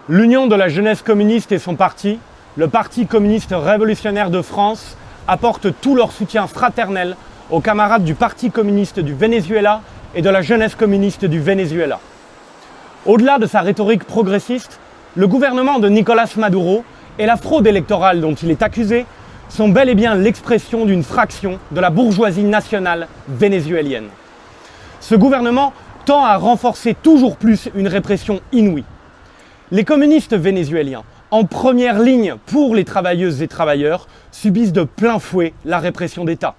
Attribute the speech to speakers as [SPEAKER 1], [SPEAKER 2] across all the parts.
[SPEAKER 1] L'Union de la jeunesse communiste et son parti, le Parti communiste révolutionnaire de France, apportent tout leur soutien fraternel aux camarades du Parti communiste du Venezuela et de la jeunesse communiste du Venezuela. Au-delà de sa rhétorique progressiste, le gouvernement de Nicolás Maduro et la fraude électorale dont il est accusé sont bel et bien l'expression d'une fraction de la bourgeoisie nationale vénézuélienne. Ce gouvernement tend à renforcer toujours plus une répression inouïe. Les communistes vénézuéliens, en première ligne pour les travailleuses et travailleurs, subissent de plein fouet la répression d'État.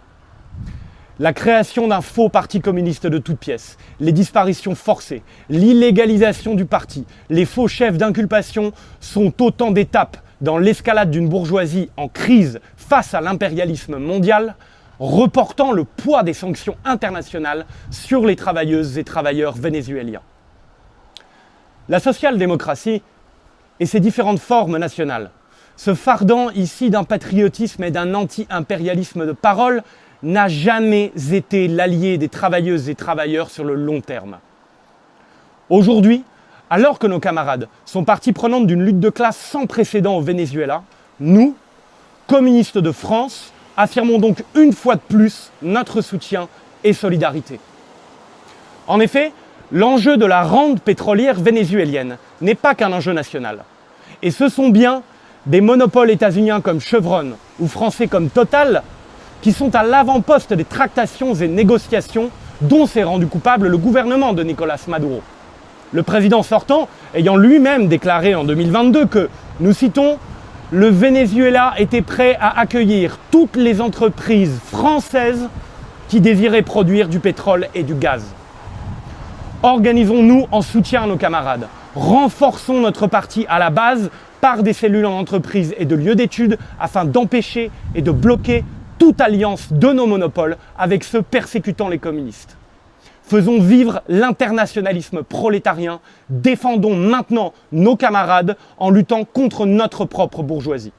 [SPEAKER 1] La création d'un faux parti communiste de toutes pièces, les disparitions forcées, l'illégalisation du parti, les faux chefs d'inculpation sont autant d'étapes dans l'escalade d'une bourgeoisie en crise face à l'impérialisme mondial, reportant le poids des sanctions internationales sur les travailleuses et travailleurs vénézuéliens. La social-démocratie et ses différentes formes nationales, se fardant ici d'un patriotisme et d'un anti-impérialisme de parole, n'a jamais été l'allié des travailleuses et travailleurs sur le long terme. Aujourd'hui, alors que nos camarades sont partie prenante d'une lutte de classe sans précédent au Venezuela, nous, communistes de France, affirmons donc une fois de plus notre soutien et solidarité. En effet, l'enjeu de la rente pétrolière vénézuélienne n'est pas qu'un enjeu national. Et ce sont bien des monopoles états-uniens comme Chevron ou français comme Total qui sont à l'avant-poste des tractations et négociations dont s'est rendu coupable le gouvernement de Nicolás Maduro. Le président sortant ayant lui-même déclaré en 2022 que, nous citons, « le Venezuela était prêt à accueillir toutes les entreprises françaises qui désiraient produire du pétrole et du gaz ». Organisons-nous en soutien à nos camarades. Renforçons notre parti à la base par des cellules en entreprise et de lieux d'études afin d'empêcher et de bloquer toute alliance de nos monopoles avec ceux persécutant les communistes. Faisons vivre l'internationalisme prolétarien, défendons maintenant nos camarades en luttant contre notre propre bourgeoisie.